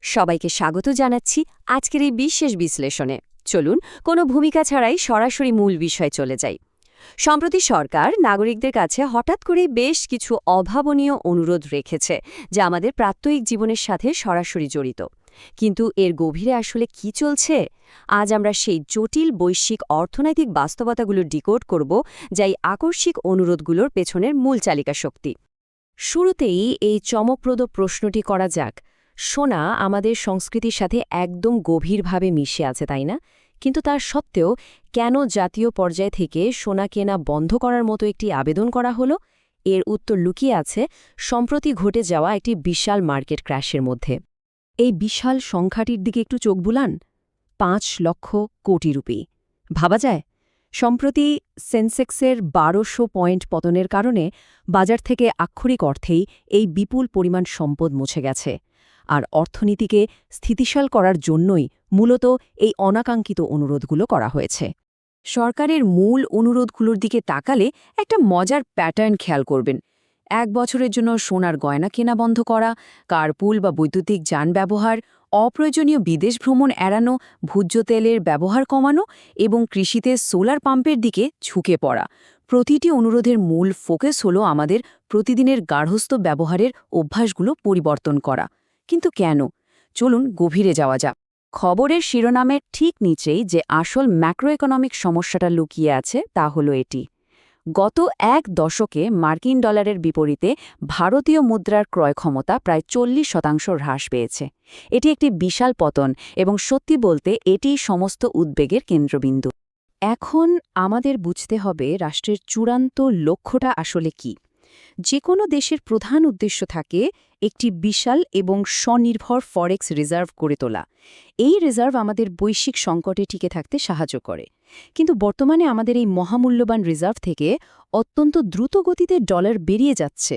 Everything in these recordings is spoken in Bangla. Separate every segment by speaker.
Speaker 1: সবাইকে স্বাগত জানাচ্ছি আজকের এই বিশেষ বিশ্লেষণে। চলুন কোনো ভূমিকা ছাড়াই সরাসরি মূল বিষয়ে চলে যাই। সম্প্রতি সরকার নাগরিকদের কাছে হঠাৎ করে বেশ কিছু অভাবনীয় অনুরোধ রেখেছে, যা আমাদের প্রাত্যহিক জীবনের সাথে সরাসরি জড়িত। কিন্তু এর গভীরে আসলে কি চলছে? আজ আমরা সেই জটিল বৈশ্বিক অর্থনৈতিক বাস্তবতাগুলো ডিকোড করব, যা এই আকস্মিক অনুরোধগুলোর পেছনের মূল চালিকা শক্তি। শুরুতেই এই চমকপ্রদ প্রশ্নটি করা যাক। সোনা আমাদের সংস্কৃতির সাথে একদম গভীরভাবে মিশে আছে, তাই না? কিন্তু তার সত্ত্বেও কেন জাতীয় পর্যায় থেকে সোনা কেনা বন্ধ করার মতো একটি আবেদন করা হলো? এর উত্তর লুকিয়ে আছে সম্প্রতি ঘটে যাওয়া একটি বিশাল মার্কেট ক্র্যাশের মধ্যে। এই বিশাল সংখ্যাটির দিকে একটু চোখ বুলান। ৫ লক্ষ কোটি রুপি। ভাবা যায়? সম্প্রতি সেন্সেক্সের ১২০০ পয়েন্ট পতনের কারণে বাজার থেকে আক্ষরিক অর্থেই এই বিপুল পরিমাণ সম্পদ মুছে গেছে। আর অর্থনীতিকে স্থিতিশীল করার জন্যই মূলত এই অনাকাঙ্ক্ষিত অনুরোধগুলো করা হয়েছে। সরকারের মূল অনুরোধগুলোর দিকে তাকালে একটা মজার প্যাটার্ন খেয়াল করবেন। ১ বছরের জন্য সোনার গয়না কেনা বন্ধ করা, কার্পুল বা বৈদ্যুতিক যান ব্যবহার, অপ্রয়োজনীয় বিদেশ ভ্রমণ এড়ানো, ভোজ্য তেলের ব্যবহার কমানো এবং কৃষিতে সোলার পাম্পের দিকে ঝুঁকে পড়া। প্রতিটি অনুরোধের মূল ফোকাস হল আমাদের প্রতিদিনের গার্হস্থ্য ব্যবহারের অভ্যাসগুলো পরিবর্তন করা। কিন্তু কেন? চলুন গভীরে যাওয়া যাক। খবরের শিরোনামের ঠিক নিচেই যে আসল ম্যাক্রো ইকোনমিক সমস্যাটা লুকিয়ে আছে তা হলো এটি। গত ১ দশকে মার্কিন ডলারের বিপরীতে ভারতীয় মুদ্রার ক্রয় ক্ষমতা প্রায় ৪০% হ্রাস পেয়েছে। এটি একটি বিশাল পতন এবং সত্যি বলতে এটিই সমস্ত উদ্বেগের কেন্দ্রবিন্দু। এখন আমাদের বুঝতে হবে রাষ্ট্রের চূড়ান্ত লক্ষ্যটা আসলে কি। যে কোনো দেশের প্রধান উদ্দেশ্য থাকে একটি বিশাল এবং স্বনির্ভর ফরেক্স রিজার্ভ গড়ে তোলা। এই রিজার্ভ আমাদের বৈশ্বিক সংকটে টিকে থাকতে সাহায্য করে। কিন্তু বর্তমানে আমাদের এই মহামূল্যবান রিজার্ভ থেকে অত্যন্ত দ্রুত গতিতে ডলার বেরিয়ে যাচ্ছে।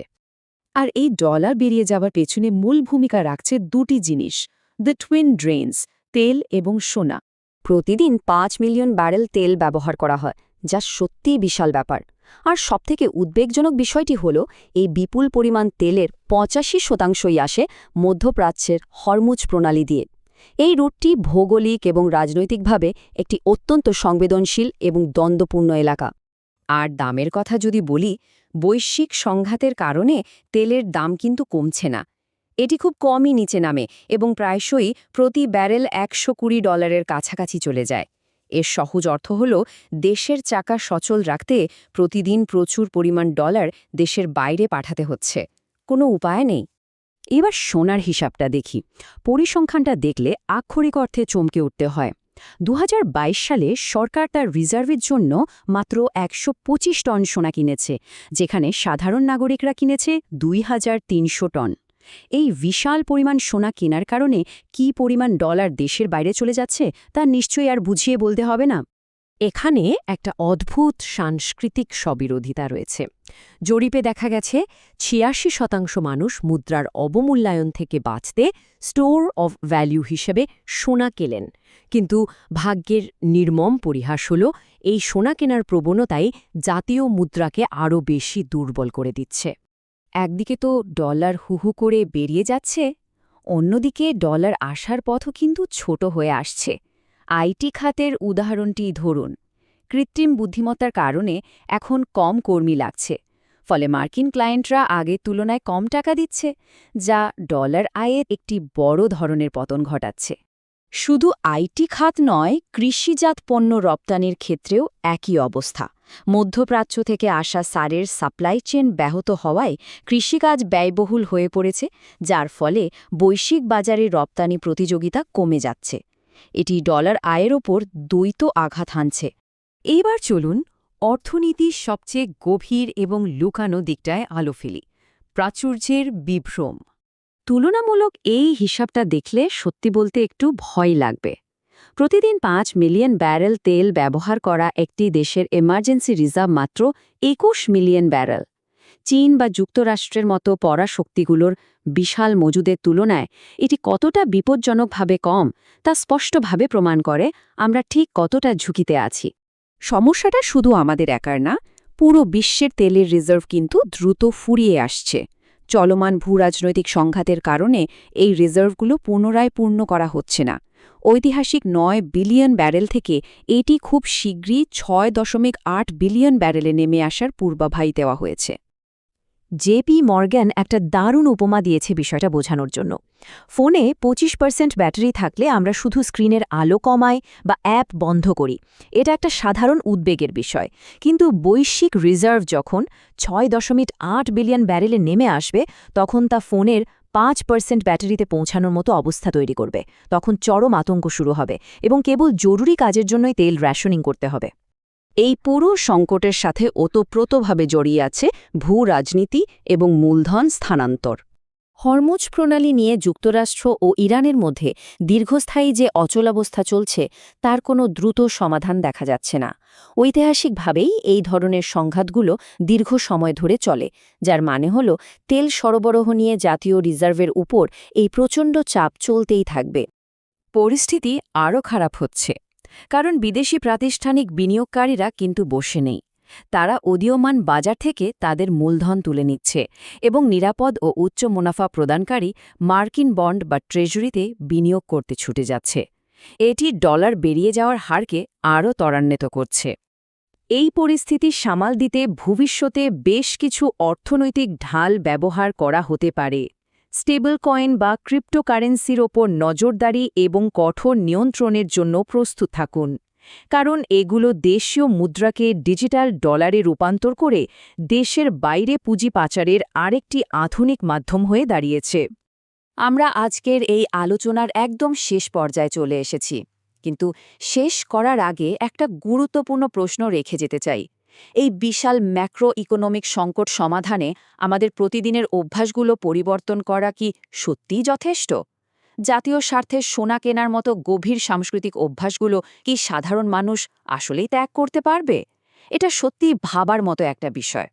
Speaker 1: আর এই ডলার বেরিয়ে যাবার পেছনে মূল ভূমিকা রাখছে দুটি জিনিস, দ্য টুইন ড্রেইনস, তেল এবং সোনা। প্রতিদিন ৫ মিলিয়ন ব্যারেল তেল ব্যবহার করা হয়, যা সত্যিই বিশাল ব্যাপার। আর সবথেকে উদ্বেগজনক বিষয়টি হল এই বিপুল পরিমাণ তেলের ৮৫%ই আসে মধ্যপ্রাচ্যের হরমুজ প্রণালী দিয়ে। এই রুটটি ভৌগোলিক এবং রাজনৈতিকভাবে একটি অত্যন্ত সংবেদনশীল এবং দ্বন্দ্বপূর্ণ এলাকা। আর দামের কথা যদি বলি, বৈশ্বিক সংঘাতের কারণে তেলের দাম কিন্তু কমছে না। এটি খুব কমই নিচে নামে এবং প্রায়শই প্রতি ব্যারেল $১২০ কাছাকাছি চলে যায়। এর সহজ অর্থ হল দেশের চাকা সচল রাখতে প্রতিদিন প্রচুর পরিমাণ ডলার দেশের বাইরে পাঠাতে হচ্ছে। কোনো উপায় নেই। এবার সোনার হিসাবটা দেখি। পরিসংখ্যানটা দেখলে আক্ষরিক অর্থে চমকে উঠতে হয়। ২০২২ সালে সরকার তার রিজার্ভের জন্য মাত্র ১২৫ টন সোনা কিনেছে, যেখানে সাধারণ নাগরিকরা কিনেছে ২৩০০ টন। এই বিশাল পরিমাণ সোনা কেনার কারণে কি পরিমাণ ডলার দেশের বাইরে চলে যাচ্ছে তা নিশ্চয়ই আর বুঝিয়ে বলতে হবে না। এখানে একটা অদ্ভুত সাংস্কৃতিক স্ববিরোধিতা রয়েছে। জরিপে দেখা গেছে ৮৬% মানুষ মুদ্রার অবমূল্যায়ন থেকে বাঁচতে স্টোর অফ ভ্যালু হিসেবে সোনা কেনেন। কিন্তু ভাগ্যের নির্মম পরিহাস হল এই সোনা কেনার প্রবণতাই জাতীয় মুদ্রাকে আরও বেশি দুর্বল করে দিচ্ছে। একদিকে তো ডলার হুহু করে বেরিয়ে যাচ্ছে, অন্যদিকে ডলার আসার পথও কিন্তু ছোট হয়ে আসছে। আইটি খাতের উদাহরণটি ধরুন। কৃত্রিম বুদ্ধিমত্তার কারণে এখন কম কর্মী লাগছে, ফলে মার্কিন ক্লায়েন্টরা আগের তুলনায় কম টাকা দিচ্ছে, যা ডলার আয়ের একটি বড় ধরনের পতন ঘটাচ্ছে। শুধু আইটি খাত নয়, কৃষিজাত পণ্য রপ্তানির ক্ষেত্রেও একই অবস্থা। মধ্যপ্রাচ্য থেকে আসা সারের সাপ্লাই চেইন ব্যাহত হওয়ায় কৃষিকাজ ব্যয়বহুল হয়ে পড়েছে, যার ফলে বৈশ্বিক বাজারে রপ্তানি প্রতিযোগিতা কমে যাচ্ছে। এটি ডলার আয়ের ওপর দ্বৈত আঘাত হানছে। এইবার চলুন অর্থনীতির সবচেয়ে গভীর এবং লুকানো দিকটায় আলো ফেলি, প্রাচুর্যের বিভ্রম। তুলনামূলক এই হিসাবটা দেখলে সত্যি বলতে একটু ভয় লাগবে। প্রতিদিন ৫ মিলিয়ন ব্যারেল তেল ব্যবহার করা একটি দেশের এমার্জেন্সি রিজার্ভ মাত্র ২১ মিলিয়ন ব্যারেল। চীন বা যুক্তরাষ্ট্রের মতো পরাশক্তিগুলোর বিশাল মজুদের তুলনায় এটি কতটা বিপজ্জনকভাবে কম তা স্পষ্টভাবে প্রমাণ করে আমরা ঠিক কতটা ঝুঁকিতে আছি। সমস্যাটা শুধু আমাদের একার না, পুরো বিশ্বের তেলের রিজার্ভ কিন্তু দ্রুত ফুরিয়ে আসছে।
Speaker 2: চলমান ভূরাজনৈতিক সংঘাতের কারণে এই রিজার্ভগুলো পুনরায় পূর্ণ করা হচ্ছে না। ঐতিহাসিক ৯ বিলিয়ন ব্যারেল থেকে এটি খুব শীঘ্রই ৬.৮ বিলিয়ন ব্যারেলে নেমে আসার পূর্বাভাস দেওয়া হয়েছে।
Speaker 1: জেপি মর্গ্যান একটা দারুণ উপমা দিয়েছে বিষয়টা বোঝানোর জন্য। ফোনে ২৫% ব্যাটারি থাকলে আমরা শুধু স্ক্রিনের আলো কমাই বা অ্যাপ বন্ধ করি, এটা একটা সাধারণ উদ্বেগের বিষয়। কিন্তু বৈশ্বিক রিজার্ভ যখন ৬.৮ বিলিয়ন ব্যারেলে নেমে আসবে, তখন তা ফোনের ৫% ব্যাটারিতে পৌঁছানোর মতো অবস্থা তৈরি করবে। তখন চরম আতঙ্ক শুরু হবে এবং কেবল জরুরি কাজের জন্যই তেল রেশনিং করতে হবে।
Speaker 2: এই পুরো সংকটের সাথে ওতপ্রোতভাবে জড়িয়ে আছে ভূ-রাজনীতি এবং মূলধন স্থানান্তর।
Speaker 1: হরমুজ প্রণালী নিয়ে যুক্তরাষ্ট্র ও ইরানের মধ্যে দীর্ঘস্থায়ী যে অচলাবস্থা চলছে, তার কোনো দ্রুত সমাধান দেখা যাচ্ছে না। ঐতিহাসিকভাবেই এই ধরনের সংঘাতগুলো দীর্ঘ সময় ধরে চলে, যার মানে হল তেল সরবরাহ নিয়ে জাতীয় রিজার্ভের উপর এই প্রচণ্ড চাপ চলতেই থাকবে। পরিস্থিতি আরও খারাপ হচ্ছে, কারণ বিদেশি প্রাতিষ্ঠানিক বিনিয়োগকারীরা কিন্তু বসে নেই। তারা উদীয়মান বাজার থেকে তাদের মূলধন তুলে নিচ্ছে এবং নিরাপদ ও উচ্চ মুনাফা প্রদানকারী মার্কিন বন্ড বা ট্রেজরিতে বিনিয়োগ করতে ছুটে যাচ্ছে। এটি ডলার বেরিয়ে যাওয়ার হারকে আরও ত্বরান্বিত করছে। এই পরিস্থিতি সামাল দিতে ভবিষ্যতে বেশ কিছু অর্থনৈতিক ঢাল ব্যবহার করা হতে পারে। স্টেবল কয়েন বা ক্রিপ্টোকারেন্সির ওপর নজরদারি এবং কঠোর নিয়ন্ত্রণের জন্য প্রস্তুত থাকুন, কারণ এগুলো দেশীয় মুদ্রাকে ডিজিটাল ডলারে রূপান্তর করে দেশের বাইরে পুঁজি পাচারের আরেকটি আধুনিক মাধ্যম হয়ে দাঁড়িয়েছে। আমরা আজকের এই আলোচনার একদম শেষ পর্যায়ে চলে এসেছি, কিন্তু শেষ করার আগে একটা গুরুত্বপূর্ণ প্রশ্ন রেখে যেতে চাই। এই বিশাল ম্যাক্রো ইকোনমিক সংকট সমাধানে আমাদের প্রতিদিনের অভ্যাসগুলো পরিবর্তন করা কি সত্যিই যথেষ্ট? জাতীয় স্বার্থে সোনা কেনার মতো গভীর সাংস্কৃতিক অভ্যাসগুলো কি সাধারণ মানুষ আসলেই ত্যাগ করতে পারবে? এটা সত্যিই ভাবার মতো একটা বিষয়।